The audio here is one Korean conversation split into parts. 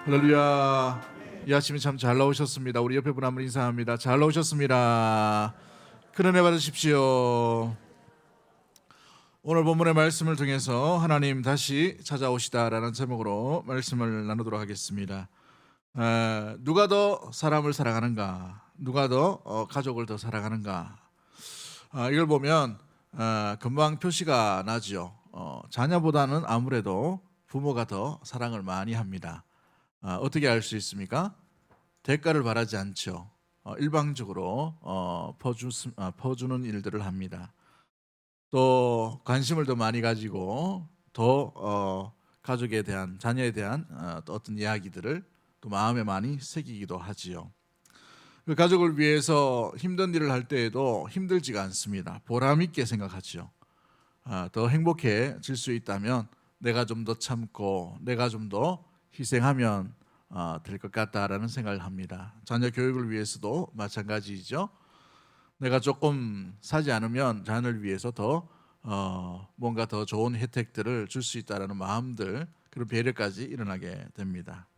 할렐루야. 이 아침에 참 잘 나오셨습니다. 우리 옆에 분 한번 인사합니다. 잘 나오셨습니다. 큰 은혜 받으십시오. 오늘 본문의 말씀을 통해서 하나님 다시 찾아오시다라는 제목으로 말씀을 나누도록 하겠습니다. 누가 더 사람을 사랑하는가? 누가 더 가족을 더 사랑하는가? 이걸 보면 금방 표시가 나죠. 자녀보다는 아무래도 부모가 더 사랑을 많이 합니다. 어떻게 알 수 있습니까? 대가를 바라지 않죠. 일방적으로 퍼주는 일들을 합니다. 또 관심을 더 많이 가지고 더 가족에 대한, 자녀에 대한 또 어떤 이야기들을 또 마음에 많이 새기기도 하지요. 그 가족을 위해서 힘든 일을 할 때에도 힘들지가 않습니다. 보람 있게 생각하죠. 더 행복해질 수 있다면 내가 좀 더 참고 내가 좀 더 희생하면 될 것 같다라는 생각을 합니다. 자녀 교육을 위해서도 마찬가지죠. 내가 조금 사지 않으면 자녀를 위해서 더 뭔가 더 좋은 혜택들을 줄 수 있다라는 마음들, 그런 배려까지 일어나게 됩니다.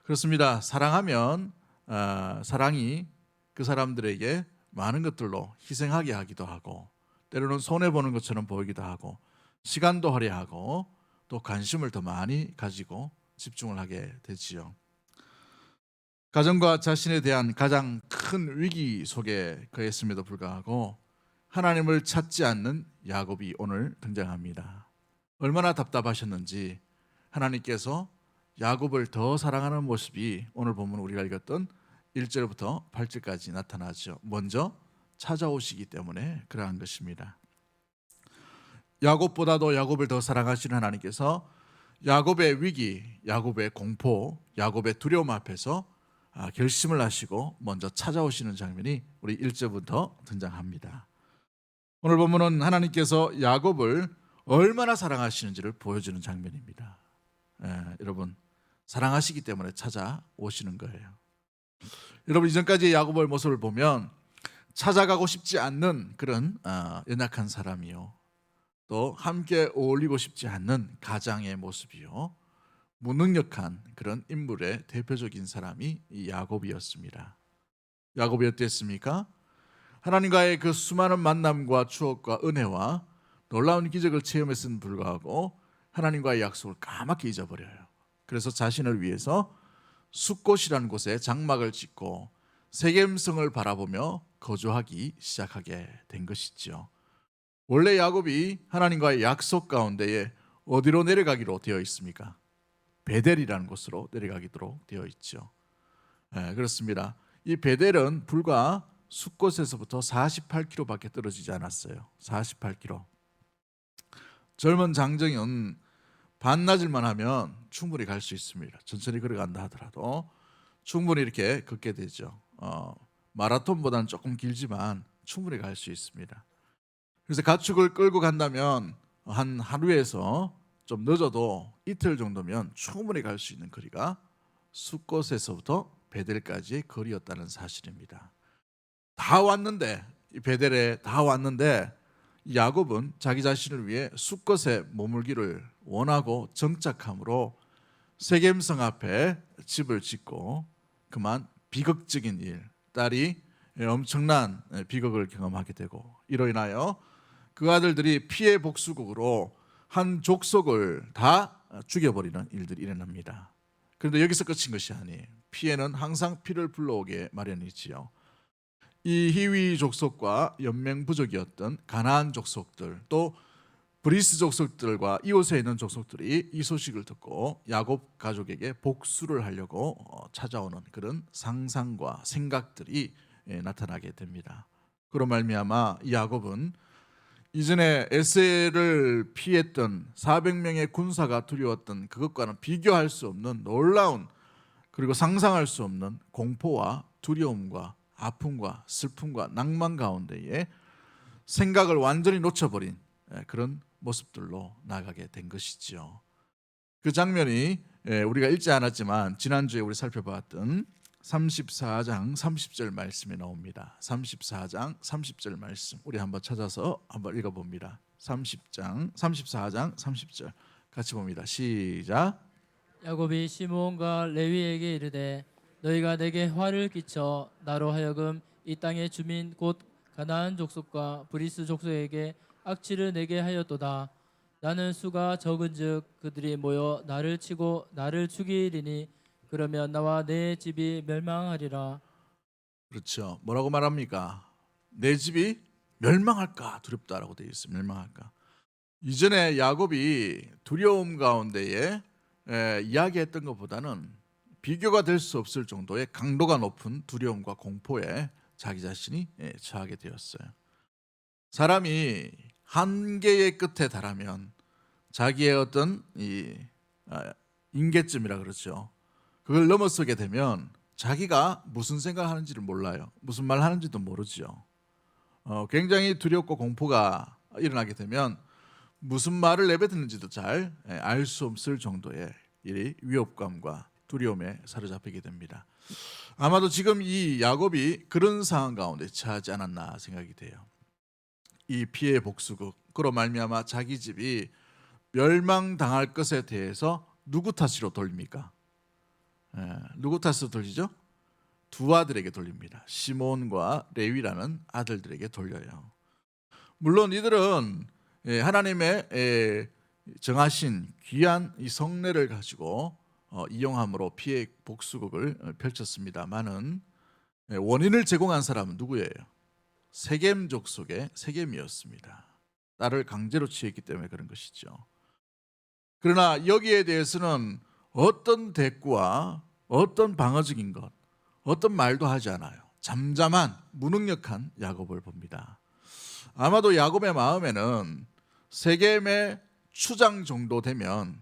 그렇습니다. 사랑하면 사랑이 그 사람들에게 많은 것들로 희생하게 하기도 하고, 때로는 손해보는 것처럼 보이기도 하고, 시간도 할애하고 또 관심을 더 많이 가지고 집중을 하게 되지요. 가정과 자신에 대한 가장 큰 위기 속에 거했음에도 불구하고 하나님을 찾지 않는 야곱이 오늘 등장합니다. 얼마나 답답하셨는지 하나님께서 야곱을 더 사랑하는 모습이 오늘 보면 우리가 읽었던 1절부터 8절까지 나타나죠. 먼저 찾아오시기 때문에 그러한 것입니다. 야곱보다도 야곱을 더 사랑하시는 하나님께서 야곱의 위기, 야곱의 공포, 야곱의 두려움 앞에서 결심을 하시고 먼저 찾아오시는 장면이 우리 1절부터 등장합니다. 오늘 본문은 하나님께서 야곱을 얼마나 사랑하시는지를 보여주는 장면입니다. 여러분, 사랑하시기 때문에 찾아오시는 거예요. 여러분, 이전까지 야곱의 모습을 보면 찾아가고 싶지 않는 그런 연약한 사람이요, 또 함께 어울리고 싶지 않는 가장의 모습이요, 무능력한 그런 인물의 대표적인 사람이 이 야곱이었습니다. 야곱이 어땠습니까? 하나님과의 그 수많은 만남과 추억과 은혜와 놀라운 기적을 체험했음에도 불구하고 하나님과의 약속을 까맣게 잊어버려요. 그래서 자신을 위해서 숫곳이라는 곳에 장막을 짓고 세겜성을 바라보며 거주하기 시작하게 된 것이죠. 원래 야곱이 하나님과의 약속 가운데에 어디로 내려가기로 되어 있습니까? 베델이라는 곳으로 내려가도록 되어 있죠. 그렇습니다. 이 베델은 불과 숫곳에서부터 48km밖에 떨어지지 않았어요. 48km. 젊은 장정은 반나절만 하면 충분히 갈 수 있습니다. 천천히 걸어간다 하더라도 충분히 이렇게 걷게 되죠. 마라톤보다는 조금 길지만 충분히 갈 수 있습니다. 그래서 가축을 끌고 간다면 한 하루에서 좀 늦어도 이틀 정도면 충분히 갈 수 있는 거리가 숫곳에서부터 베델까지의 거리였다는 사실입니다. 다 왔는데, 이 베델에 다 왔는데 야곱은 자기 자신을 위해 숫곳에 머물기를 원하고 정착함으로 세겜성 앞에 집을 짓고 그만 비극적인 일, 딸이 엄청난 비극을 경험하게 되고, 이로 인하여 그 아들들이 피해 복수국으로 한 족속을 다 죽여버리는 일들이 일어납니다. 그런데 여기서 끝인 것이 아니에요. 피해는 항상 피를 불러오게 마련이지요. 이 히위 족속과 연맹 부족이었던 가나안 족속들, 또 브리스 족속들과 이웃에 있는 족속들이 이 소식을 듣고 야곱 가족에게 복수를 하려고 찾아오는 그런 상상과 생각들이 나타나게 됩니다. 그로 말미암아 야곱은 이전에 에셀을 피했던 400명의 군사가 두려웠던 그것과는 비교할 수 없는 놀라운, 그리고 상상할 수 없는 공포와 두려움과 아픔과 슬픔과 낭만 가운데에 생각을 완전히 놓쳐버린 그런 모습들로 나가게 된 것이지요. 그 장면이 우리가 읽지 않았지만 지난주에 우리 살펴봤던 34장 30절 말씀에 나옵니다. 34장 30절 말씀 우리 한번 찾아서 한번 읽어봅니다. 34장 30절 같이 봅니다. 시작. 야곱이 시므온과 레위에게 이르되 너희가 내게 화를 끼쳐 나로 하여금 이 땅의 주민 곧 가나안 족속과 브리스 족속에게 악취를 내게 하였도다. 나는 수가 적은즉 그들이 모여 나를 치고 나를 죽이리니 그러면 나와 내 집이 멸망하리라. 그렇죠. 뭐라고 말합니까? 내 집이 멸망할까 두렵다라고 되어 있어요. 멸망할까. 이전에 야곱이 두려움 가운데에 이야기했던 것보다는 비교가 될 수 없을 정도의 강도가 높은 두려움과 공포에 자기 자신이 처하게 되었어요. 사람이 한계의 끝에 달하면 자기의 어떤 인계점이라 그러죠. 그걸 넘어서게 되면 자기가 무슨 생각하는지를 몰라요. 무슨 말 하는지도 모르죠. 굉장히 두렵고 공포가 일어나게 되면 무슨 말을 내뱉는지도 잘 알 수 없을 정도의 이 위협감과 두려움에 사로잡히게 됩니다. 아마도 지금 이 야곱이 그런 상황 가운데 처하지 않았나 생각이 돼요. 이 피해 복수극으로 말미암아 자기 집이 멸망당할 것에 대해서 누구 탓으로 돌립니까? 누구 탓으로 돌리죠? 두 아들에게 돌립니다. 시몬과 레위라는 아들들에게 돌려요. 물론 이들은 하나님의 정하신 귀한 이 성례를 가지고 이용함으로 피해 복수극을 펼쳤습니다만은 원인을 제공한 사람은 누구예요? 세겜 족속의 세겜이었습니다. 딸을 강제로 취했기 때문에 그런 것이죠. 그러나 여기에 대해서는 어떤 대꾸와 어떤 방어적인 것, 어떤 말도 하지 않아요. 잠잠한 무능력한 야곱을 봅니다. 아마도 야곱의 마음에는 세겜의 추장 정도 되면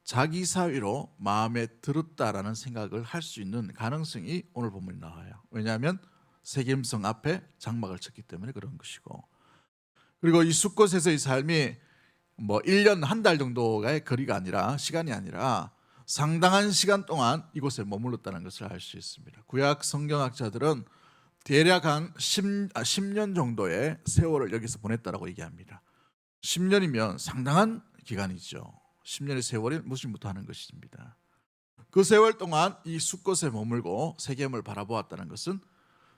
자기 사위로 마음에 들었다라는 생각을 할 수 있는 가능성이 오늘 본문에 나와요. 왜냐하면 세겜성 앞에 장막을 쳤기 때문에 그런 것이고, 그리고 이 숫곳에서의 삶이 1년 한 달 정도의 거리가 아니라 시간이 아니라 상당한 시간 동안 이곳에 머물렀다는 것을 알 수 있습니다. 구약 성경학자들은 대략 한 10년 정도의 세월을 여기서 보냈다라고 얘기합니다. 10년이면 상당한 기간이죠. 10년의 세월이 무엇을 못하는 것입니다. 그 세월 동안 이 숫곳에 머물고 세겜을 바라보았다는 것은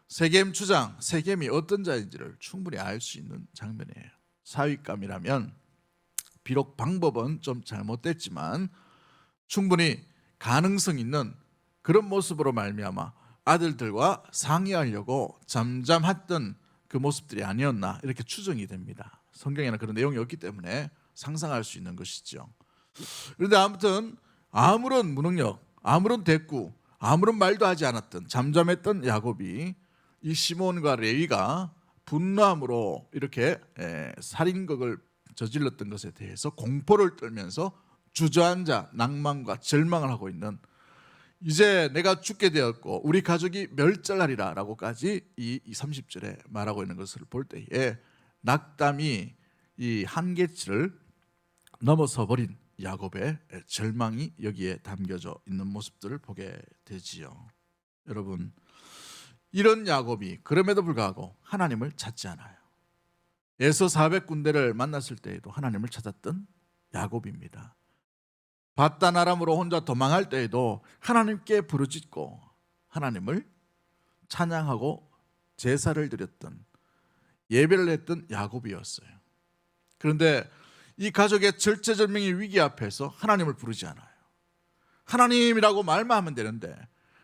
세겜 주장, 세겜이 어떤 자인지를 충분히 알 수 있는 장면이에요. 사윗감이라면 비록 방법은 좀 잘못됐지만 충분히 가능성 있는 그런 모습으로 말미암아 아들들과 상의하려고 잠잠했던 그 모습들이 아니었나 이렇게 추정이 됩니다. 성경에는 그런 내용이 없기 때문에 상상할 수 있는 것이죠. 그런데 아무튼 아무런 무능력, 아무런 대꾸, 아무런 말도 하지 않았던 잠잠했던 야곱이 이 시몬과 레위가 분노함으로 이렇게 살인극을 저질렀던 것에 대해서 공포를 떨면서 주저앉아 낭만과 절망을 하고 있는, 이제 내가 죽게 되었고 우리 가족이 멸절하리라 라고까지 이 30절에 말하고 있는 것을 볼 때에 낙담이 이 한계치를 넘어서 버린 야곱의 절망이 여기에 담겨져 있는 모습들을 보게 되지요. 여러분, 이런 야곱이 그럼에도 불구하고 하나님을 찾지 않아요. 에서 400군데를 만났을 때에도 하나님을 찾았던 야곱입니다. 바단 아람으로 혼자 도망할 때에도 하나님께 부르짖고 하나님을 찬양하고 제사를 드렸던, 예배를 했던 야곱이었어요. 그런데 이 가족의 절체절명의 위기 앞에서 하나님을 부르지 않아요. 하나님이라고 말만 하면 되는데,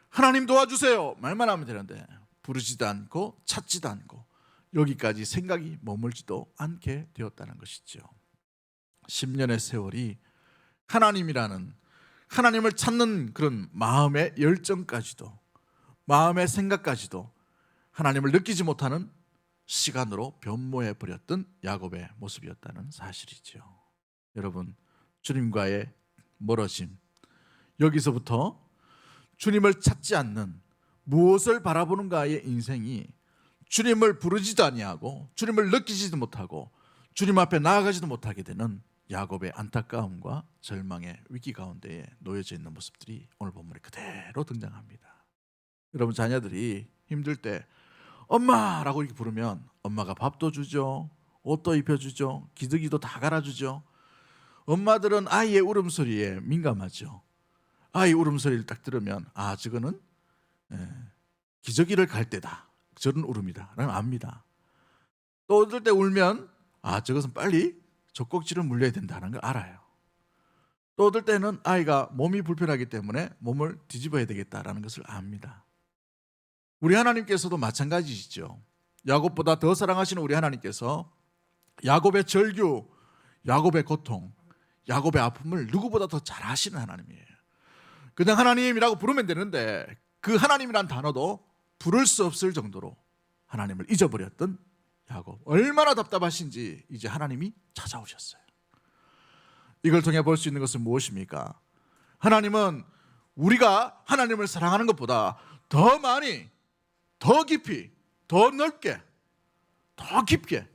하나님 도와주세요 말만 하면 되는데 부르지도 않고 찾지도 않고 여기까지 생각이 머물지도 않게 되었다는 것이죠. 10년의 세월이 하나님이라는, 하나님을 찾는 그런 마음의 열정까지도, 마음의 생각까지도 하나님을 느끼지 못하는 시간으로 변모해 버렸던 야곱의 모습이었다는 사실이죠. 여러분, 주님과의 멀어짐, 여기서부터 주님을 찾지 않는, 무엇을 바라보는가의 인생이 주님을 부르지도 아니하고 주님을 느끼지도 못하고 주님 앞에 나아가지도 못하게 되는 야곱의 안타까움과 절망의 위기 가운데에 놓여져 있는 모습들이 오늘 본문에 그대로 등장합니다. 여러분, 자녀들이 힘들 때 엄마라고 이렇게 부르면 엄마가 밥도 주죠, 옷도 입혀주죠, 기저귀도 다 갈아주죠. 엄마들은 아이의 울음소리에 민감하죠. 아이 울음소리를 딱 들으면 저거는 기저귀를 갈 때다, 저런 울음이다 라는 압니다. 또 어떨 때 울면 저것은 빨리 젖꼭지를 물려야 된다는 걸 알아요. 또 어떨 때는 아이가 몸이 불편하기 때문에 몸을 뒤집어야 되겠다라는 것을 압니다. 우리 하나님께서도 마찬가지시죠. 야곱보다 더 사랑하시는 우리 하나님께서 야곱의 절규, 야곱의 고통, 야곱의 아픔을 누구보다 더 잘 아시는 하나님이에요. 그냥 하나님이라고 부르면 되는데 그 하나님이란 단어도 부를 수 없을 정도로 하나님을 잊어버렸던 야곱, 얼마나 답답하신지 이제 하나님이 찾아오셨어요. 이걸 통해 볼 수 있는 것은 무엇입니까? 하나님은 우리가 하나님을 사랑하는 것보다 더 많이, 더 깊이, 더 넓게, 더 깊게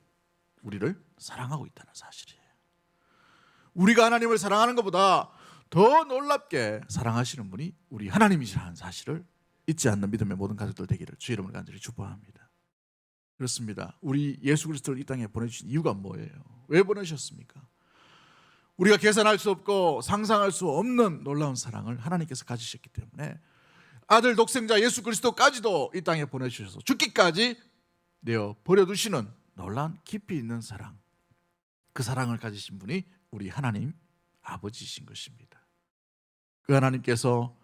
우리를 사랑하고 있다는 사실이에요. 우리가 하나님을 사랑하는 것보다 더 놀랍게 사랑하시는 분이 우리 하나님이시라는 사실을 잊지 않는 믿음의 모든 가족들 되기를 주의 이름으로 간절히 축복합니다. 그렇습니다. 우리 예수 그리스도를 이 땅에 보내주신 이유가 뭐예요? 왜 보내셨습니까? 우리가 계산할 수 없고 상상할 수 없는 놀라운 사랑을 하나님께서 가지셨기 때문에 아들 독생자 예수 그리스도까지도 이 땅에 보내주셔서 죽기까지 내어 버려두시는 놀라운 깊이 있는 사랑, 그 사랑을 가지신 분이 우리 하나님 아버지이신 것입니다. 그 하나님께서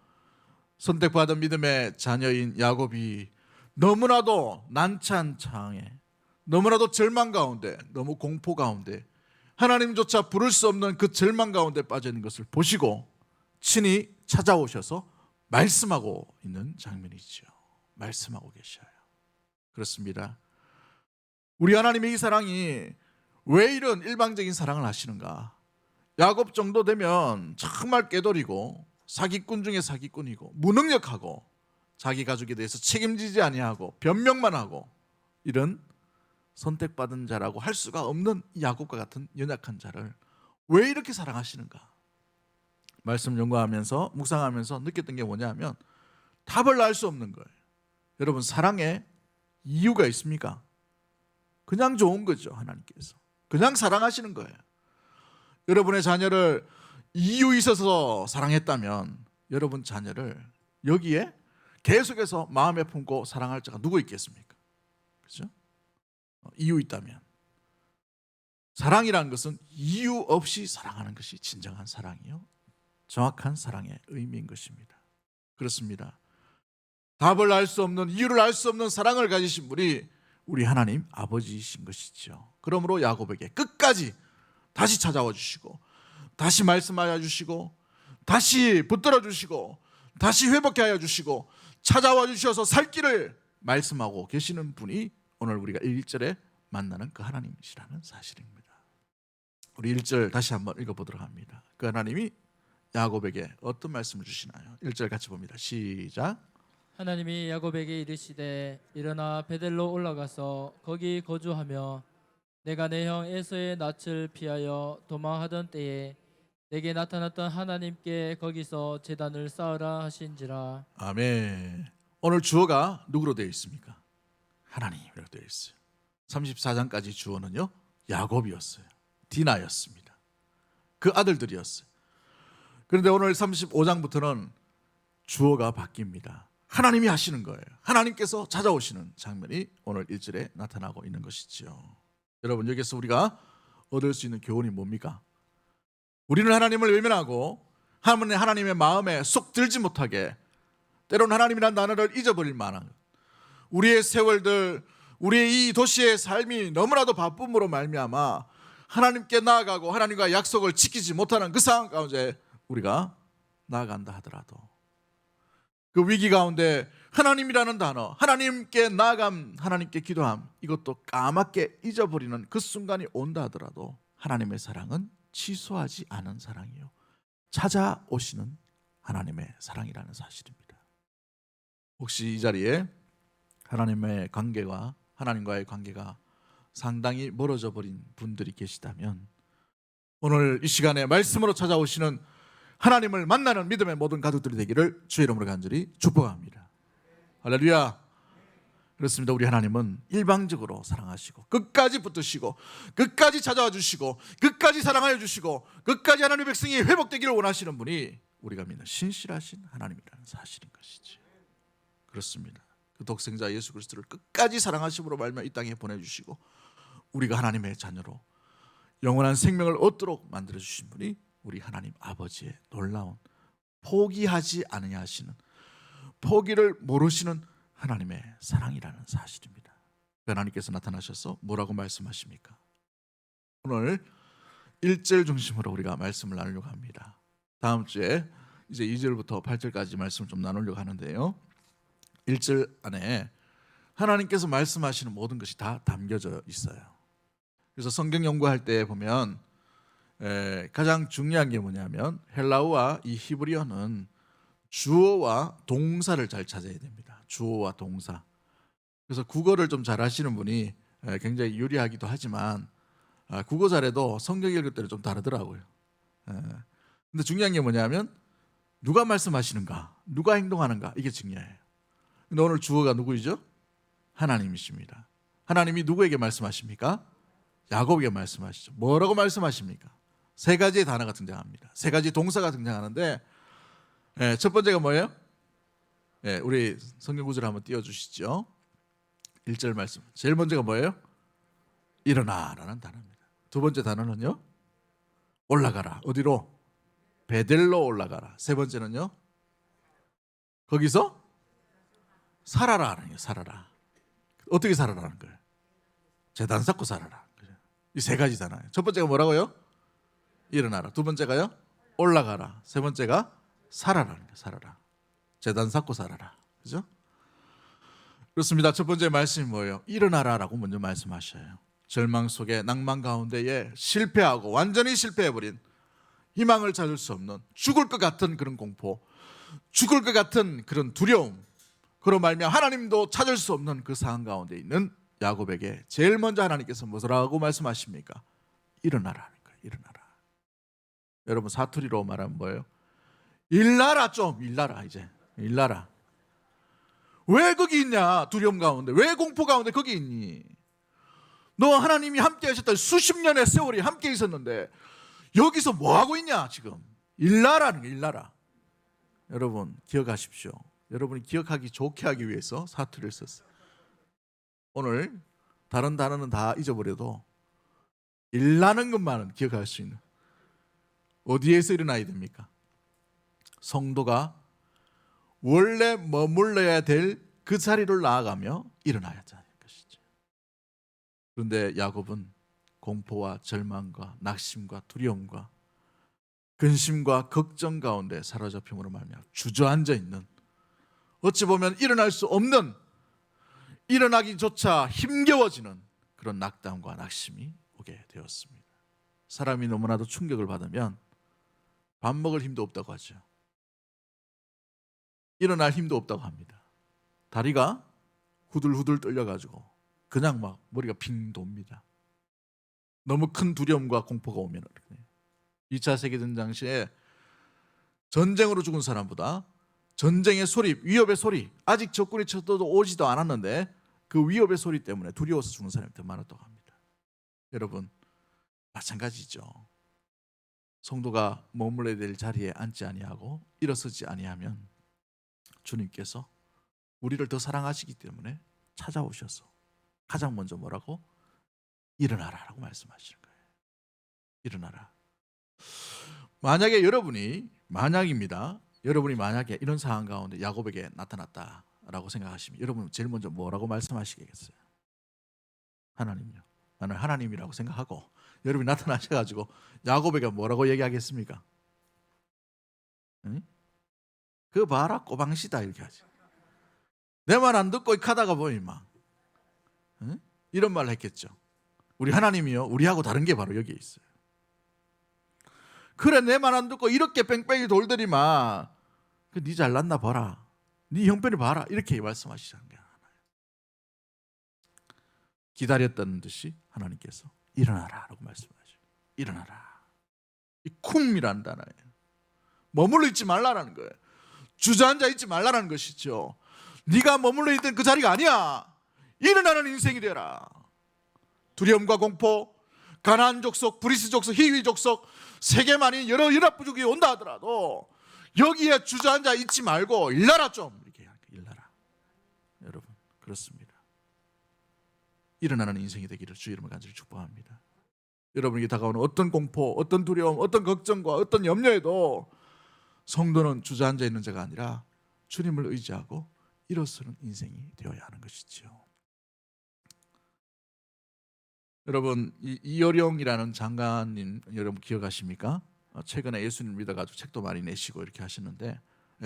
선택받은 믿음의 자녀인 야곱이 너무나도 난처한 상황에, 너무나도 절망 가운데, 너무 공포 가운데, 하나님조차 부를 수 없는 그 절망 가운데 빠져 있는 것을 보시고 친히 찾아오셔서 말씀하고 있는 장면이죠. 말씀하고 계셔요. 그렇습니다. 우리 하나님의 이 사랑이 왜 이런 일방적인 사랑을 하시는가? 야곱 정도 되면 정말 깨돌이고 사기꾼 중에 사기꾼이고 무능력하고 자기 가족에 대해서 책임지지 아니하고 변명만 하고 이런 선택받은 자라고 할 수가 없는 야곱과 같은 연약한 자를 왜 이렇게 사랑하시는가? 말씀 연구하면서 묵상하면서 느꼈던 게 뭐냐면 답을 알 수 없는 거예요. 여러분, 사랑에 이유가 있습니까? 그냥 좋은 거죠. 하나님께서 그냥 사랑하시는 거예요. 여러분의 자녀를 이유 있어서 사랑했다면 여러분 자녀를 여기에 계속해서 마음에 품고 사랑할 자가 누구 있겠습니까? 그렇죠? 이유 있다면. 사랑이라는 것은 이유 없이 사랑하는 것이 진정한 사랑이요, 정확한 사랑의 의미인 것입니다. 그렇습니다. 답을 알 수 없는, 이유를 알 수 없는 사랑을 가지신 분이 우리 하나님 아버지이신 것이죠. 그러므로 야곱에게 끝까지 다시 찾아와 주시고 다시 말씀하여 주시고 다시 붙들어 주시고 다시 회복해 하여 주시고 찾아와 주셔서 살 길을 말씀하고 계시는 분이 오늘 우리가 1절에 만나는 그 하나님이시라는 사실입니다. 우리 1절 다시 한번 읽어보도록 합니다. 그 하나님이 야곱에게 어떤 말씀을 주시나요? 1절 같이 봅니다. 시작. 하나님이 야곱에게 이르시되 일어나 베델로 올라가서 거기 거주하며 내가 내 형 에서의 낯을 피하여 도망하던 때에 내게 나타났던 하나님께 거기서 제단을 쌓으라 하신지라. 아멘. 오늘 주어가 누구로 되어 있습니까? 하나님이라고 되어 있어요. 34장까지 주어는요 야곱이었어요. 디나였습니다. 그 아들들이었어요. 그런데 오늘 35장부터는 주어가 바뀝니다. 하나님이 하시는 거예요. 하나님께서 찾아오시는 장면이 오늘 1절에 나타나고 있는 것이죠. 여러분, 여기서 우리가 얻을 수 있는 교훈이 뭡니까? 우리는 하나님을 외면하고 하나님의 마음에 쏙 들지 못하게 때로는 하나님이라는 단어를 잊어버릴 만한, 우리의 세월들, 우리의 이 도시의 삶이 너무나도 바쁨으로 말미암아 하나님께 나아가고 하나님과 약속을 지키지 못하는 그 상황 가운데 우리가 나아간다 하더라도 그 위기 가운데 하나님이라는 단어, 하나님께 나아감, 하나님께 기도함, 이것도 까맣게 잊어버리는 그 순간이 온다 하더라도 하나님의 사랑은 취소하지 않은 사랑이요, 찾아오시는 하나님의 사랑이라는 사실입니다. 혹시 이 자리에 하나님의 관계와 하나님과의 관계가 상당히 멀어져 버린 분들이 계시다면 오늘 이 시간에 말씀으로 찾아오시는 하나님을 만나는 믿음의 모든 가족들이 되기를 주의 이름으로 간절히 축복합니다. 할렐루야. 그렇습니다. 우리 하나님은 일방적으로 사랑하시고 끝까지 붙드시고 끝까지 찾아와 주시고 끝까지 사랑하여 주시고 끝까지 하나님의 백성이 회복되기를 원하시는 분이 우리가 믿는 신실하신 하나님이라는 사실인 것이지. 그렇습니다. 그 독생자 예수 그리스도를 끝까지 사랑하심으로 말미암아 이 땅에 보내주시고 우리가 하나님의 자녀로 영원한 생명을 얻도록 만들어 주신 분이 우리 하나님 아버지의 놀라운 포기하지 아니하시는, 포기를 모르시는 하나님의 사랑이라는 사실입니다. 하나님께서 나타나셔서 뭐라고 말씀하십니까? 오늘 1절 중심으로 우리가 말씀을 나누려고 합니다. 다음 주에 이제 2절부터 8절까지 말씀을 좀 나누려고 하는데요, 1절 안에 하나님께서 말씀하시는 모든 것이 다 담겨져 있어요. 그래서 성경 연구할 때 보면 가장 중요한 게 뭐냐면 헬라어와 이 히브리어는 주어와 동사를 잘 찾아야 됩니다. 주어와 동사. 그래서 국어를 좀 잘하시는 분이 굉장히 유리하기도 하지만 국어 잘해도 성경 읽을 때는 좀 다르더라고요. 근데 중요한 게 뭐냐면 누가 말씀하시는가, 누가 행동하는가, 이게 중요해요. 근데 오늘 주어가 누구이죠? 하나님이십니다. 하나님이 누구에게 말씀하십니까? 야곱에게 말씀하시죠. 뭐라고 말씀하십니까? 세 가지의 단어가 등장합니다. 세 가지 동사가 등장하는데 첫 번째가 뭐예요? 우리 성경 구절을 한번 띄워주시죠. 1절 말씀. 제일 먼저가 뭐예요? 일어나라는 단어입니다. 두 번째 단어는요? 올라가라. 어디로? 베델로 올라가라. 세 번째는요? 거기서 살아라는 거예요. 살아라. 어떻게 살아라는 거예요? 제단 쌓고 살아라. 이 세 가지 단어예요. 첫 번째가 뭐라고요? 일어나라. 두 번째가요? 올라가라. 세 번째가 살아라는 거예요. 살아라. 제단 쌓고 살아라. 그죠? 그렇습니다. 첫 번째 말씀이 뭐예요? 일어나라라고 먼저 말씀하셔요. 절망 속에, 낭만 가운데에 실패하고 완전히 실패해버린, 희망을 찾을 수 없는, 죽을 것 같은 그런 공포, 죽을 것 같은 그런 두려움, 그로 말미암아 하나님도 찾을 수 없는 그 상황 가운데 있는 야곱에게 제일 먼저 하나님께서 뭐라고 말씀하십니까? 일어나라는 거예요. 일어나라. 여러분 사투리로 말하면 뭐예요? 일나라. 좀 일나라. 이제 일나라. 왜 거기 있냐? 두려움 가운데, 왜 공포 가운데 거기 있니? 너 하나님이 함께 하셨던 수십 년의 세월이 함께 있었는데 여기서 뭐 하고 있냐 지금? 일나라는 게 일나라. 여러분 기억하십시오. 여러분이 기억하기 좋게 하기 위해서 사투리를 썼어요. 오늘 다른 단어는 다 잊어버려도 일나는 것만은 기억할 수 있는, 어디에서 일어나야 됩니까? 성도가 원래 머물러야 될 그 자리를 나아가며 일어나야 하는 것이죠. 그런데 야곱은 공포와 절망과 낙심과 두려움과 근심과 걱정 가운데 사로잡힘으로 말미암아 주저앉아 있는, 어찌 보면 일어날 수 없는, 일어나기조차 힘겨워지는 그런 낙담과 낙심이 오게 되었습니다. 사람이 너무나도 충격을 받으면 밥 먹을 힘도 없다고 하죠. 일어날 힘도 없다고 합니다. 다리가 후들후들 떨려가지고 그냥 막 머리가 빙 돕니다. 너무 큰 두려움과 공포가 오면. 2차 세계대전 당시에 전쟁으로 죽은 사람보다 전쟁의 소리, 위협의 소리, 아직 적군이 쳐도 오지도 않았는데 그 위협의 소리 때문에 두려워서 죽는 사람이 더 많았다고 합니다. 여러분 마찬가지죠. 성도가 머물러야 될 자리에 앉지 아니하고 일어서지 아니하면 주님께서 우리를 더 사랑하시기 때문에 찾아오셔서 가장 먼저 뭐라고? 일어나라라고 말씀하시는 거예요. 일어나라. 만약에 여러분이, 만약입니다, 여러분이 만약에 이런 상황 가운데 야곱에게 나타났다라고 생각하시면 여러분 제일 먼저 뭐라고 말씀하시겠어요? 하나님요. 나는 하나님이라고 생각하고 여러분이 나타나셔가지고 야곱에게 뭐라고 얘기하겠습니까? 응? 그 봐라 꼬방시다 이렇게 하지. 내 말 안 듣고 가다가 보니 막 응? 이런 말을 했겠죠. 우리 하나님이요, 우리하고 다른 게 바로 여기에 있어요. 그래 내 말 안 듣고 이렇게 뺑뺑이 돌더니만 네 잘났나 봐라, 네 형편을 봐라, 이렇게 말씀하시는 게 하나예요. 기다렸다는 듯이 하나님께서 일어나라라고 말씀하셔요. 일어나라. 이 쿰이라는 단어예요. 머물러 있지 말라라는 거예요. 주저앉아 있지 말라라는 것이죠. 네가 머물러 있던 그 자리가 아니야. 일어나는 인생이 되라. 두려움과 공포, 가나안 족속, 브리스 족속, 히위 족속, 세계만이 여러 연합부족이 온다 하더라도 여기에 주저앉아 있지 말고 일나라 좀 이렇게 하니까 일나라. 여러분 그렇습니다. 일어나는 인생이 되기를 주 이름으로 간절히 축복합니다. 여러분에게 다가오는 어떤 공포, 어떤 두려움, 어떤 걱정과 어떤 염려에도 성도는 주저앉아 있는 자가 아니라 주님을 의지하고 일어서는 인생이 되어야 하는 것이지요. 여러분 이어령이라는 장관님 여러분 기억하십니까? 최근에 예수님 믿어가지고 책도 많이 내시고 이렇게 하시는데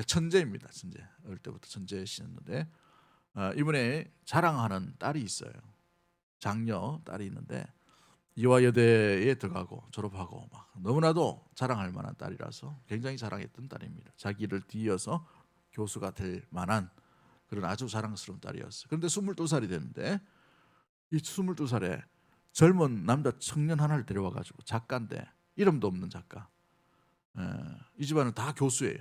천재입니다. 천재. 어릴 때부터 천재시였는데 이분의 자랑하는 딸이 있어요. 장녀 딸이 있는데 이화여대에 들어가고 졸업하고 막 너무나도 자랑할 만한 딸이라서 굉장히 자랑했던 딸입니다. 자기를 뒤이어서 교수가 될 만한 그런 아주 자랑스러운 딸이었어요. 그런데 22살이 됐는데 이 22살에 젊은 남자 청년 하나를 데려와가지고 작가인데 이름도 없는 작가. 이 집안은 다 교수예요.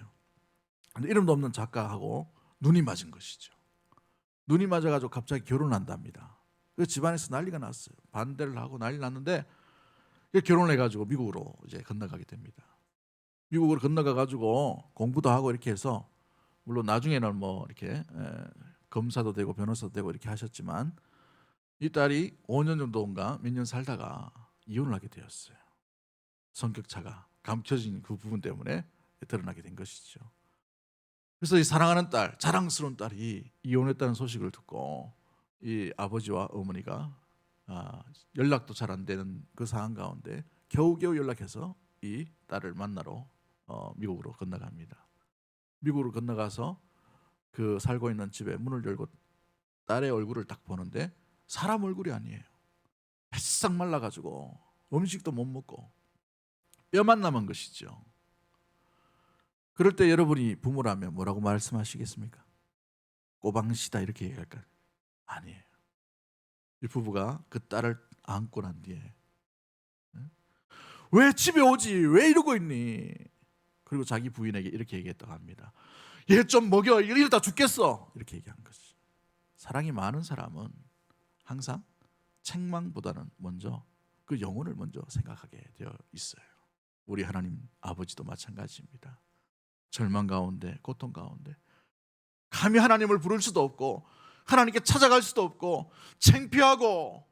근데 이름도 없는 작가하고 눈이 맞은 것이죠. 눈이 맞아가지고 갑자기 결혼한답니다. 그 집안에서 난리가 났어요. 반대를 하고 난리 났는데 결혼을 해가지고 미국으로 이제 건너가게 됩니다. 미국으로 건너가가지고 공부도 하고 이렇게 해서 물론 나중에는 뭐 이렇게 검사도 되고 변호사도 되고 이렇게 하셨지만 이 딸이 5년 정도인가 몇 년 살다가 이혼을 하게 되었어요. 성격차가 감춰진 그 부분 때문에 드러나게 된 것이죠. 그래서 이 사랑하는 딸, 자랑스러운 딸이 이혼했다는 소식을 듣고 이 아버지와 어머니가 연락도 잘 안 되는 그 상황 가운데 겨우겨우 연락해서 이 딸을 만나러 미국으로 건너갑니다. 미국으로 건너가서 그 살고 있는 집에 문을 열고 딸의 얼굴을 딱 보는데 사람 얼굴이 아니에요. 바싹 말라가지고 음식도 못 먹고 뼈만 남은 것이죠. 그럴 때 여러분이 부모라면 뭐라고 말씀하시겠습니까? 꼬방시다 이렇게 얘기할까요? 아니에요. 이 부부가 그 딸을 안고 난 뒤에 왜 집에 오지? 왜 이러고 있니? 그리고 자기 부인에게 이렇게 얘기했다고 합니다. 얘 좀 먹여. 이러다 죽겠어. 이렇게 얘기한 것이. 사랑이 많은 사람은 항상 책망보다는 먼저 그 영혼을 먼저 생각하게 되어 있어요. 우리 하나님 아버지도 마찬가지입니다. 절망 가운데 고통 가운데 감히 하나님을 부를 수도 없고 하나님께 찾아갈 수도 없고 창피하고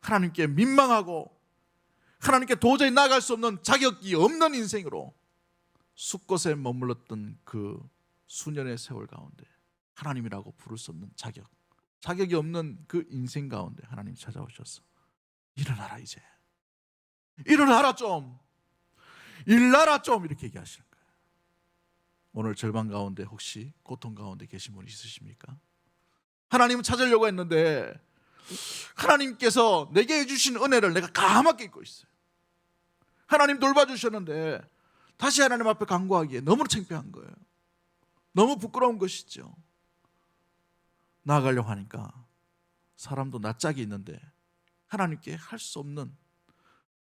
하나님께 민망하고 하나님께 도저히 나아갈 수 없는 자격이 없는 인생으로 숲곳에 머물렀던 그 수년의 세월 가운데 하나님이라고 부를 수 없는 자격이 없는 그 인생 가운데 하나님 찾아오셔서 일어나라 이제 일어나라 좀 일나라 좀 이렇게 얘기하시는 거예요. 오늘 절망 가운데 혹시 고통 가운데 계신 분이 있으십니까? 하나님을 찾으려고 했는데 하나님께서 내게 해주신 은혜를 내가 까맣게 잊고 있어요. 하나님 돌봐주셨는데 다시 하나님 앞에 간구하기에 너무 창피한 거예요. 너무 부끄러운 것이죠. 나아가려고 하니까 사람도 낯짝이 있는데 하나님께 할 수 없는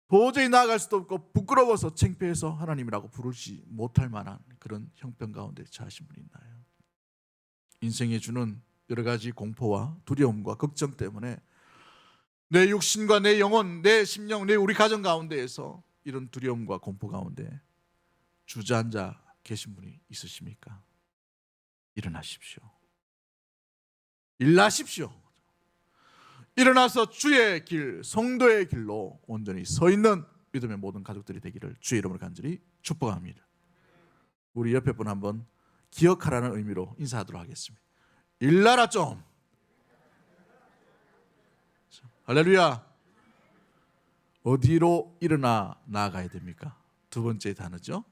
도저히 나아갈 수도 없고 부끄러워서 창피해서 하나님이라고 부르지 못할 만한 그런 형편 가운데 처하신 분이 있나요? 인생에 주는 여러 가지 공포와 두려움과 걱정 때문에 내 육신과 내 영혼, 내 심령, 내 우리 가정 가운데에서 이런 두려움과 공포 가운데 주저앉아 계신 분이 있으십니까? 일어나십시오. 일나십시오. 일어나서 주의 길, 성도의 길로 온전히 서 있는 믿음의 모든 가족들이 되기를 주의 이름으로 간절히 축복합니다. 우리 옆에 분 한번 기억하라는 의미로 인사하도록 하겠습니다. 일나라 좀. 할렐루야. 어디로 일어나 나아가야 됩니까? 두 번째 단어죠.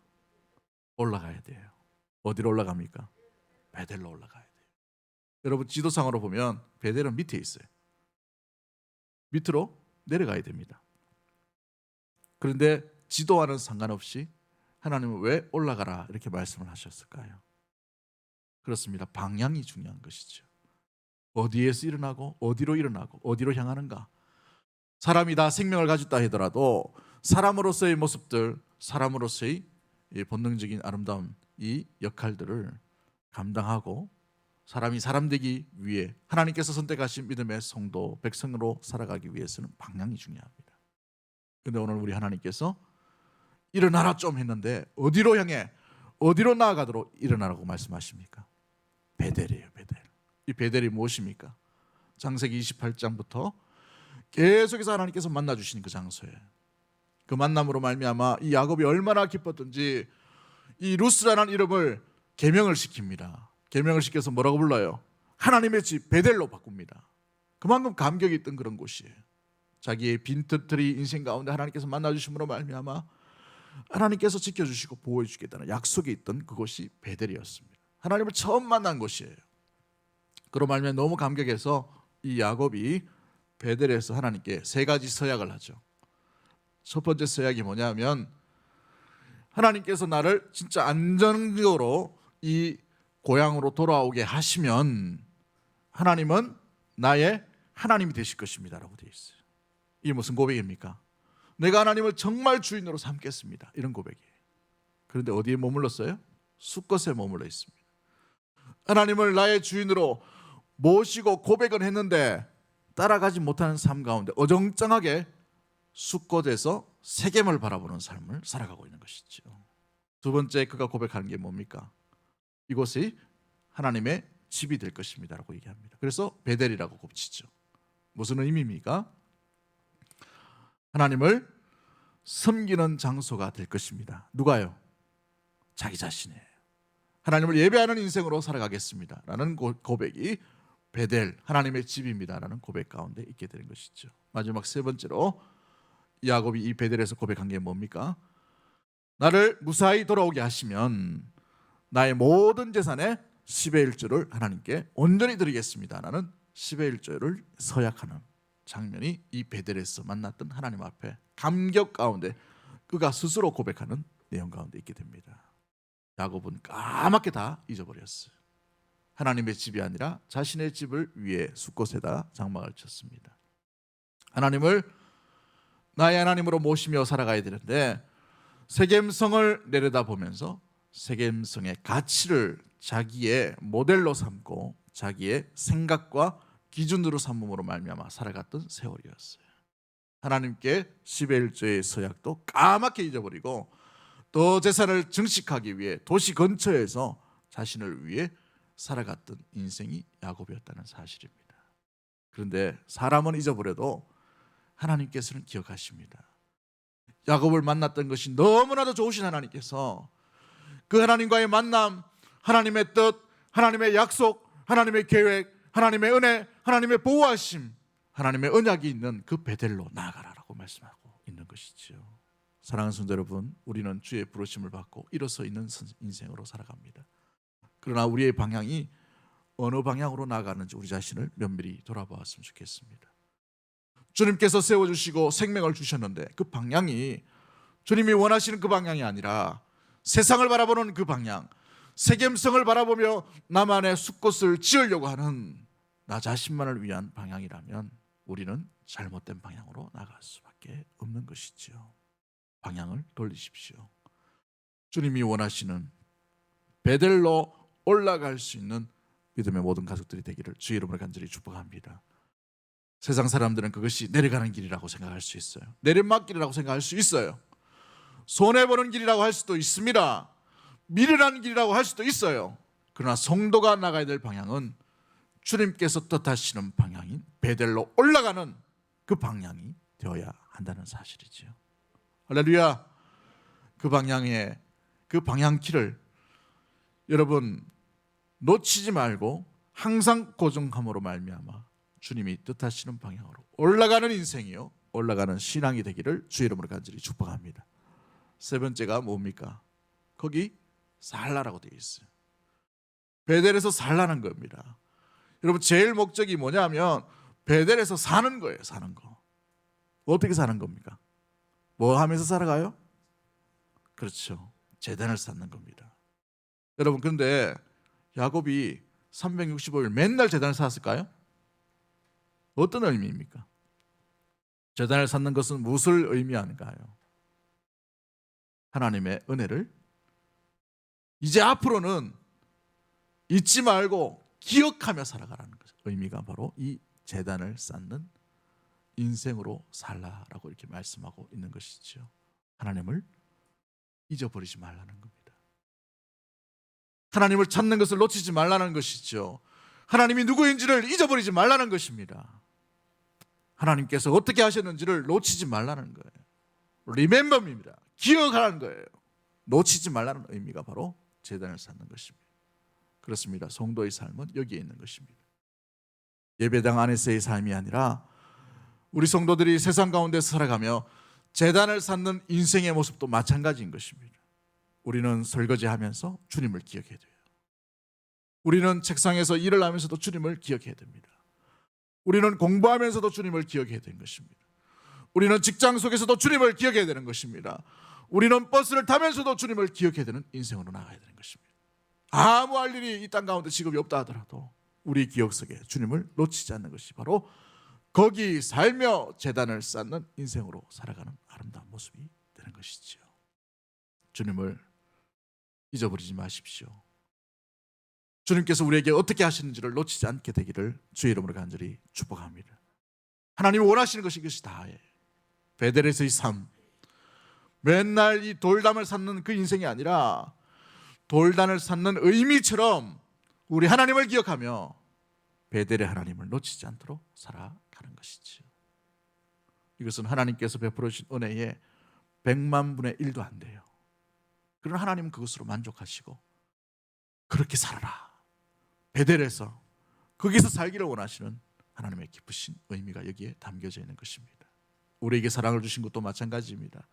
올라가야 돼요. 어디로 올라갑니까? 베델로 올라가야 돼요. 여러분 지도상으로 보면 베델은 밑에 있어요. 밑으로 내려가야 됩니다. 그런데 지도와는 상관없이 하나님은 왜 올라가라 이렇게 말씀을 하셨을까요? 그렇습니다. 방향이 중요한 것이죠. 어디에서 일어나고 어디로 일어나고 어디로 향하는가. 사람이 다 생명을 가졌다 하더라도 사람으로서의 모습들, 사람으로서의 본능적인 아름다운 이 역할들을 감당하고 사람이 사람 되기 위해 하나님께서 선택하신 믿음의 성도, 백성으로 살아가기 위해서는 방향이 중요합니다. 그런데 오늘 우리 하나님께서 일어나라 좀 했는데 어디로 향해? 어디로 나아가도록 일어나라고 말씀하십니까? 베델이에요. 베델. 이 베델이 무엇입니까? 창세기 28장부터 계속해서 하나님께서 만나주시는 그 장소예요. 그 만남으로 말미암아 이 야곱이 얼마나 기뻤던지 이 루스라는 이름을 개명을 시킵니다. 개명을 시켜서 뭐라고 불러요? 하나님의 집 베델로 바꿉니다. 그만큼 감격이 있던 그런 곳이에요. 자기의 빈털터리 인생 가운데 하나님께서 만나주심으로 말미암아 하나님께서 지켜주시고 보호해 주겠다는 약속이 있던 그곳이 베델이었습니다. 하나님을 처음 만난 곳이에요. 그로 말미암아 너무 감격해서 이 야곱이 베델에서 하나님께 세 가지 서약을 하죠. 첫 번째 서약이 뭐냐면 하나님께서 나를 진짜 안정적으로 이 고향으로 돌아오게 하시면 하나님은 나의 하나님이 되실 것입니다 라고 되어 있어요. 이게 무슨 고백입니까? 내가 하나님을 정말 주인으로 삼겠습니다, 이런 고백이에요. 그런데 어디에 머물렀어요? 숫것에 머물러 있습니다. 하나님을 나의 주인으로 모시고 고백은 했는데 따라가지 못하는 삶 가운데 어정쩡하게 숫곳에서 세겜을 바라보는 삶을 살아가고 있는 것이죠. 두 번째 그가 고백하는 게 뭡니까? 이곳이 하나님의 집이 될 것입니다 라고 얘기합니다. 그래서 베델이라고 곱치죠. 무슨 의미입니까? 하나님을 섬기는 장소가 될 것입니다. 누가요? 자기 자신이에요. 하나님을 예배하는 인생으로 살아가겠습니다 라는 고백이 베델, 하나님의 집입니다 라는 고백 가운데 있게 되는 것이죠. 마지막 세 번째로 야곱이 이 베델에서 고백한 게 뭡니까? 나를 무사히 돌아오게 하시면 나의 모든 재산의 10의 1조를 하나님께 온전히 드리겠습니다 라는 10의 1조를 서약하는 장면이 이 베델에서 만났던 하나님 앞에 감격 가운데 그가 스스로 고백하는 내용 가운데 있게 됩니다. 야곱은 까맣게 다 잊어버렸어요. 하나님의 집이 아니라 자신의 집을 위해 숫곳에다 장막을 쳤습니다. 하나님을 나의 하나님으로 모시며 살아가야 되는데 세겜성을 내려다보면서 세겜성의 가치를 자기의 모델로 삼고 자기의 생각과 기준으로 삼음으로 말미암아 살아갔던 세월이었어요. 하나님께 10의 1조의 서약도 까맣게 잊어버리고 또 재산을 증식하기 위해 도시 근처에서 자신을 위해 살아갔던 인생이 야곱이었다는 사실입니다. 그런데 사람은 잊어버려도 하나님께서는 기억하십니다. 야곱을 만났던 것이 너무나도 좋으신 하나님께서 그 하나님과의 만남, 하나님의 뜻, 하나님의 약속, 하나님의 계획, 하나님의 은혜, 하나님의 보호하심, 하나님의 언약이 있는 그 베델로 나아가라라고 말씀하고 있는 것이지요. 사랑하는 성도 여러분, 우리는 주의 부르심을 받고 일어서 있는 인생으로 살아갑니다. 그러나 우리의 방향이 어느 방향으로 나아가는지 우리 자신을 면밀히 돌아보았으면 좋겠습니다. 주님께서 세워주시고 생명을 주셨는데 그 방향이 주님이 원하시는 그 방향이 아니라 세상을 바라보는 그 방향, 세겜성을 바라보며 나만의 숫곳을 지으려고 하는 나 자신만을 위한 방향이라면 우리는 잘못된 방향으로 나갈 수밖에 없는 것이지요. 방향을 돌리십시오. 주님이 원하시는 베델로 올라갈 수 있는 믿음의 모든 가족들이 되기를 주의 이름으로 간절히 축복합니다. 세상 사람들은 그것이 내려가는 길이라고 생각할 수 있어요. 내리막길이라고 생각할 수 있어요. 손해보는 길이라고 할 수도 있습니다. 미련한 길이라고 할 수도 있어요. 그러나 성도가 나가야 될 방향은 주님께서 뜻하시는 방향인 베델로 올라가는 그 방향이 되어야 한다는 사실이죠. 할렐루야. 그 방향의 그 방향키를 여러분 놓치지 말고 항상 고정함으로 말미암아 주님이 뜻하시는 방향으로 올라가는 인생이요, 올라가는 신앙이 되기를 주의 이름으로 간절히 축복합니다. 세 번째가 뭡니까? 거기 살라라고 되어 있어요. 베델에서 살라는 겁니다. 여러분 제일 목적이 뭐냐면 베델에서 사는 거예요. 사는 거. 어떻게 사는 겁니까? 뭐 하면서 살아가요? 그렇죠. 제단을 쌓는 겁니다. 여러분 그런데 야곱이 365일 맨날 제단을 쌓았을까요? 어떤 의미입니까? 제단을 쌓는 것은 무엇을 의미하는가요? 하나님의 은혜를 이제 앞으로는 잊지 말고 기억하며 살아가라는 거죠. 의미가 바로 이 제단을 쌓는 인생으로 살라라고 이렇게 말씀하고 있는 것이죠. 하나님을 잊어버리지 말라는 겁니다. 하나님을 찾는 것을 놓치지 말라는 것이죠. 하나님이 누구인지를 잊어버리지 말라는 것입니다. 하나님께서 어떻게 하셨는지를 놓치지 말라는 거예요. 리멤버입니다. 기억하라는 거예요. 놓치지 말라는 의미가 바로 제단을 쌓는 것입니다. 그렇습니다. 성도의 삶은 여기에 있는 것입니다. 예배당 안에서의 삶이 아니라 우리 성도들이 세상 가운데 살아가며 제단을 쌓는 인생의 모습도 마찬가지인 것입니다. 우리는 설거지하면서 주님을 기억해야 돼요. 우리는 책상에서 일을 하면서도 주님을 기억해야 됩니다. 우리는 공부하면서도 주님을 기억해야 되는 것입니다. 우리는 직장 속에서도 주님을 기억해야 되는 것입니다. 우리는 버스를 타면서도 주님을 기억해야 되는 인생으로 나가야 되는 것입니다. 아무 할 일이 이 땅 가운데 직업이 없다 하더라도 우리 기억 속에 주님을 놓치지 않는 것이 바로 거기 살며 제단을 쌓는 인생으로 살아가는 아름다운 모습이 되는 것이지요. 주님을 잊어버리지 마십시오. 주님께서 우리에게 어떻게 하시는지를 놓치지 않게 되기를 주의 이름으로 간절히 축복합니다. 하나님이 원하시는 것이 이것이 다예요. 베델에서의 삶, 맨날 이 돌담을 쌓는 그 인생이 아니라 돌단을 쌓는 의미처럼 우리 하나님을 기억하며 베델의 하나님을 놓치지 않도록 살아가는 것이지요. 이것은 하나님께서 베풀어 주신 은혜의 100만 분의 1도 안 돼요. 그러나 하나님은 그것으로 만족하시고 그렇게 살아라. 베델에서 거기서 살기를 원하시는 하나님의 기쁘신 의미가 여기에 담겨져 있는 것입니다. 우리에게 사랑을 주신 것도 마찬가지입니다.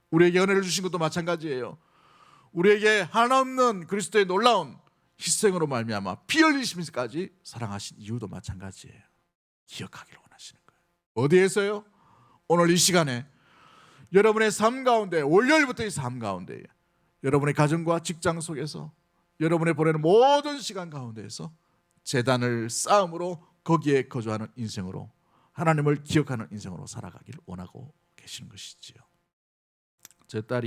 우리에게 은혜를 주신 것도 마찬가지예요. 우리에게 하나없는 그리스도의 놀라운 희생으로 말미암아 피 흘리시면서까지 사랑하신 이유도 마찬가지예요. 기억하기를 원하시는 거예요. 어디에서요? 오늘 이 시간에 여러분의 삶 가운데, 월요일부터의 삶 가운데, 여러분의 가정과 직장 속에서 여러분의 보내는 모든 시간 가운데에서 제단을 쌓음으로 거기에 거주하는 인생으로, 하나님을 기억하는 인생으로 살아가기를 원하고 계시는 것이지요. 제 딸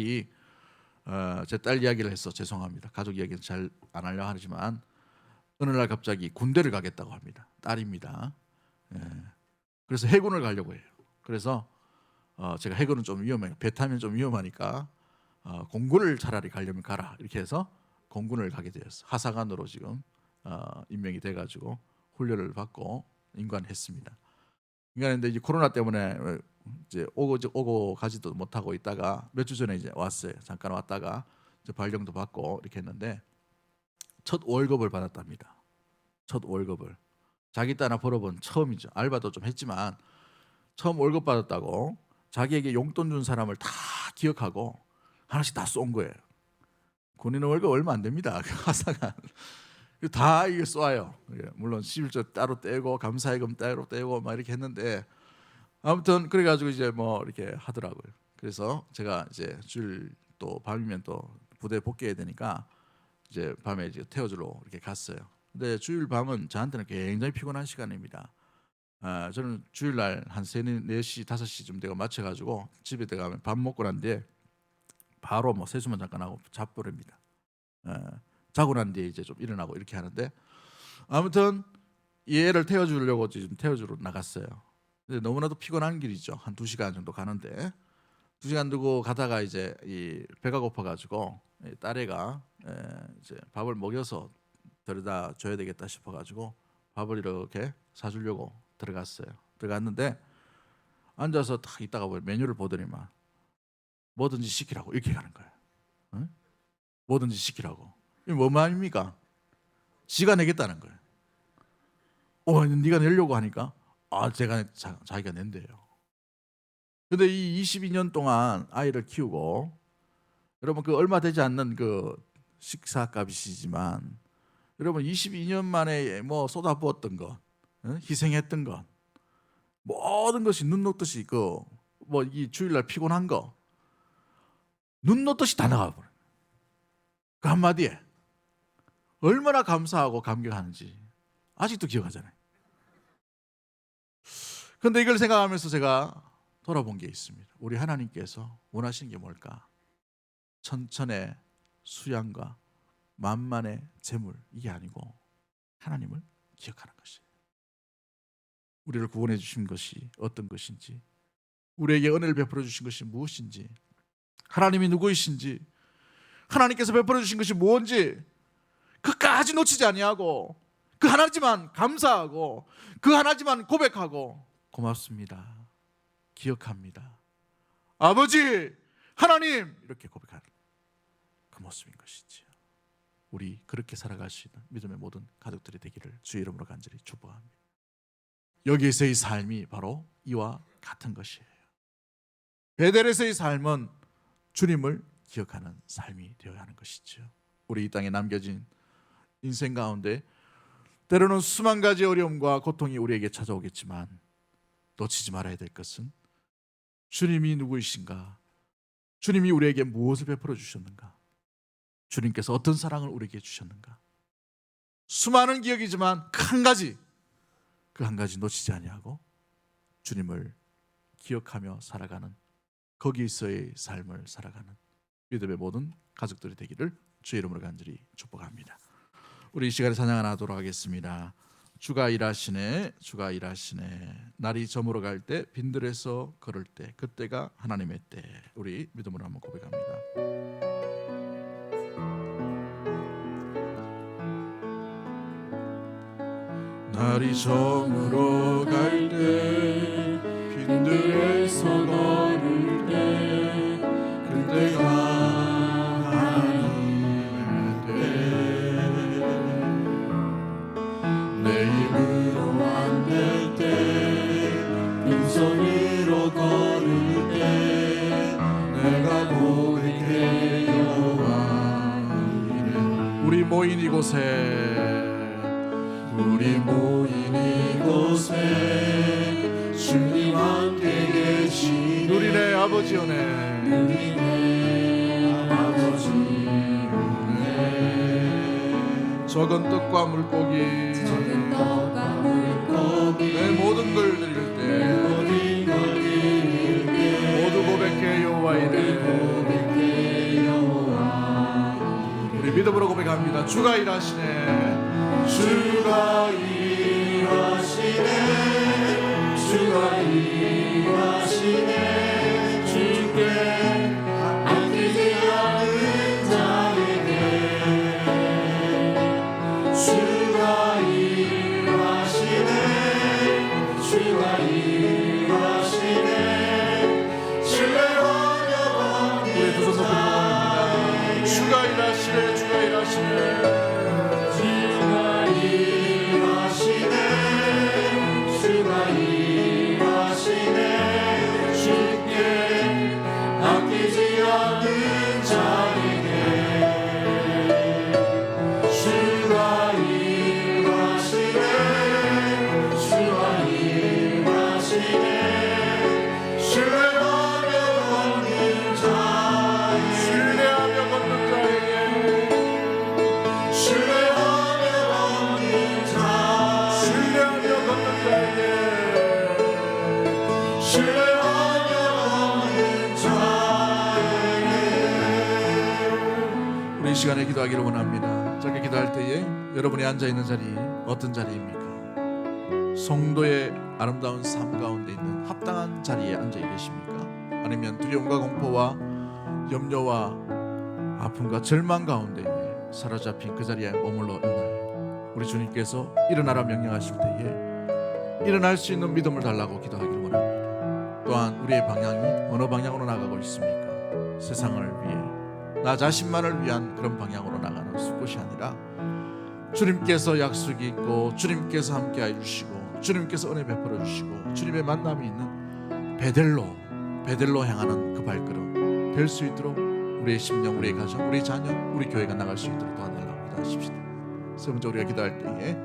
이야기를 해서 죄송합니다. 가족 이야기는 잘 안 하려고 하지만 어느 날 갑자기 군대를 가겠다고 합니다. 딸입니다. 그래서 해군을 가려고 해요. 그래서 제가 해군은 좀 위험해요. 배 타면 좀 위험하니까 공군을 차라리 가려면 가라 이렇게 해서 공군을 가게 되었어요. 하사관으로 지금 임명이 돼가지고 훈련을 받고 인관했습니다. 인관했는데 이제 코로나 때문에 이제 오고 가지도 못하고 있다가 몇 주 전에 이제 왔어요. 잠깐 왔다가 이제 발령도 받고 이렇게 했는데 첫 월급을 받았답니다. 첫 월급을. 자기 딸 하나 벌어본 처음이죠. 알바도 좀 했지만 처음 월급 받았다고 자기에게 용돈 준 사람을 다 기억하고 하나씩 다 쏜 거예요. 군인은 월급 얼마 안 됩니다. 하사관 다 이게 쏴요. 물론 11조 따로 떼고 감사예금 따로 떼고 막 이렇게 했는데 아무튼 그래가지고 이제 뭐 이렇게 하더라고요. 그래서 제가 이제 주일 또 밤이면 또 부대 복귀해야 되니까 이제 밤에 이제 태워주러 이렇게 갔어요. 근데 주일 밤은 저한테는 굉장히 피곤한 시간입니다. 저는 주일날 한 4시, 5시쯤 되고 맞춰가지고 집에 들어가면 밥 먹고 난 뒤에 바로 뭐 세수만 잠깐 하고 잡버립니다. 자고 난 뒤에 이제 좀 일어나고 이렇게 하는데 아무튼 이 애를 태워주려고 지금 태워주러 나갔어요. 근데 너무나도 피곤한 길이죠. 한 2시간 정도 가는데 2시간 두고 가다가 이제 이 배가 고파가지고 딸애가 이제 밥을 먹여서 데려다 줘야 되겠다 싶어가지고 밥을 이렇게 사주려고 들어갔어요. 들어갔는데 앉아서 딱 있다가 메뉴를 보더니만 뭐든지 시키라고 이렇게 가는 거예요. 응? 뭐든지 시키라고. 이게 뭐 말입니까? 지가 내겠다는 거예요. 네가 내려고 하니까 자기가 낸대요. 근데 이 22년 동안 아이를 키우고 여러분 그 얼마 되지 않는 그 식사값이시지만 여러분 22년 만에 뭐 쏟아부었던 것, 희생했던 것, 모든 것이 눈 녹듯이 그 뭐 이 주일날 피곤한 거 눈 녹듯이 다 나가 버려. 그 한마디에 얼마나 감사하고 감격하는지 아직도 기억하잖아요. 그런데 이걸 생각하면서 제가 돌아본 게 있습니다. 우리 하나님께서 원하시는 게 뭘까? 천천의 수양과 만만의 재물 이게 아니고 하나님을 기억하는 것이에요. 우리를 구원해 주신 것이 어떤 것인지, 우리에게 은혜를 베풀어 주신 것이 무엇인지, 하나님이 누구이신지, 하나님께서 베풀어 주신 것이 무엇인지 그까지 놓치지 아니하고 그 하나지만 감사하고 그 하나지만 고백하고 고맙습니다, 기억합니다, 아버지 하나님 이렇게 고백하는 그 모습인 것이지요. 우리 그렇게 살아갈 수 있는 믿음의 모든 가족들이 되기를 주의 이름으로 간절히 축복합니다. 여기에서의 삶이 바로 이와 같은 것이에요. 베델에서의 삶은 주님을 기억하는 삶이 되어야 하는 것이죠. 우리 이 땅에 남겨진 인생 가운데 때로는 수만 가지 어려움과 고통이 우리에게 찾아오겠지만 놓치지 말아야 될 것은 주님이 누구이신가, 주님이 우리에게 무엇을 베풀어 주셨는가, 주님께서 어떤 사랑을 우리에게 주셨는가. 수많은 기억이지만 그 한 가지 놓치지 아니하고 주님을 기억하며 살아가는, 거기에서의 삶을 살아가는 믿음의 모든 가족들이 되기를 주의 이름으로 간절히 축복합니다. 우리 이 시간에 찬양 하나 하도록 하겠습니다. 주가 일하시네, 주가 일하시네. 날이 저물어 갈 때, 빈들에서 걸을 때, 그때가 하나님의 때. 우리 믿음으로 한번 고백합니다. 날이 저물어 갈 때, 빈들에서 걸을 때, 그때가 하나님의 때. 내 힘으로 안 될 때, 빈손으로 걸을 때, 내가 고백해 여호와 이래. 우리 모인 이곳에 주님 함께 계시네. 누리네 아버지 은혜, 누리네 아버지 은혜. 적은 떡과 물고기, 내 모든 걸 드릴 때, 모두 고백해 여호와 이래. 우리 믿음으로 고백합니다. 주가 일하시네, 주가 일하시네, 주가 일하시네. 주께 아끼지 않은 자에게 주가 일하시네, 주가 일하시네. 신뢰하며 우리 두 손 높이 고백합니다. 주가 일하시네, 주가 일하시네. 우리 이 시간에 기도하기를 원합니다. 저렇게 기도할 때에 여러분이 앉아있는 자리 어떤 자리입니까? 성도의 아름다운 삶 가운데 있는 합당한 자리에 앉아 계십니까? 아니면 두려움과 공포와 염려와 아픔과 절망 가운데 사로잡힌 그 자리에 머물러 있나요? 우리 주님께서 일어나라 명령하실 때에 일어날 수 있는 믿음을 달라고 기도하기를 원합니다. 또한 우리의 방향이 어느 방향으로 나가고 있습니까? 세상을 위해, 나 자신만을 위한 그런 방향으로 나가는 숲곳이 아니라 주님께서 약속이 있고 주님께서 함께해 주시고 주님께서 은혜 베풀어 주시고 주님의 만남이 있는 베델로 향하는 그 발걸음 될 수 있도록 우리의 심령, 우리의 가정, 우리의 자녀, 우리 교회가 나갈 수 있도록 도와달라고 기도하십시다. 세 번째, 우리가 기도할 때에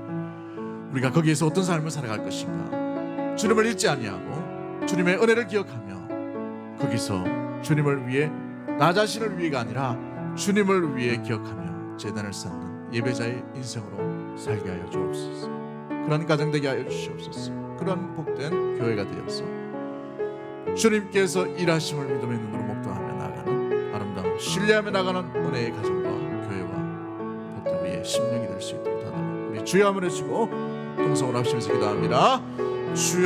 우리가 거기에서 어떤 삶을 살아갈 것인가, 주님을 잊지 아니하고 주님의 은혜를 기억하며 거기서 주님을 위해, 나 자신을 위해가 아니라 주님을 위해 기억하며 제단을 쌓는 예배자의 인생으로 살게 하여 주옵소서. 그런 가정 되게 하여 주시옵소서. 그런 복된 교회가 되어서 주님께서 일하심을 믿음의 눈으로 목도하며 나가는 아름다운, 신뢰하며 나가는 은혜의 가정과 교회와 복된 우리의 심령이 될 수 있도록 하도록 우리 주여 한번 해주시고 동성으로 합심해서 기도합니다. 주여.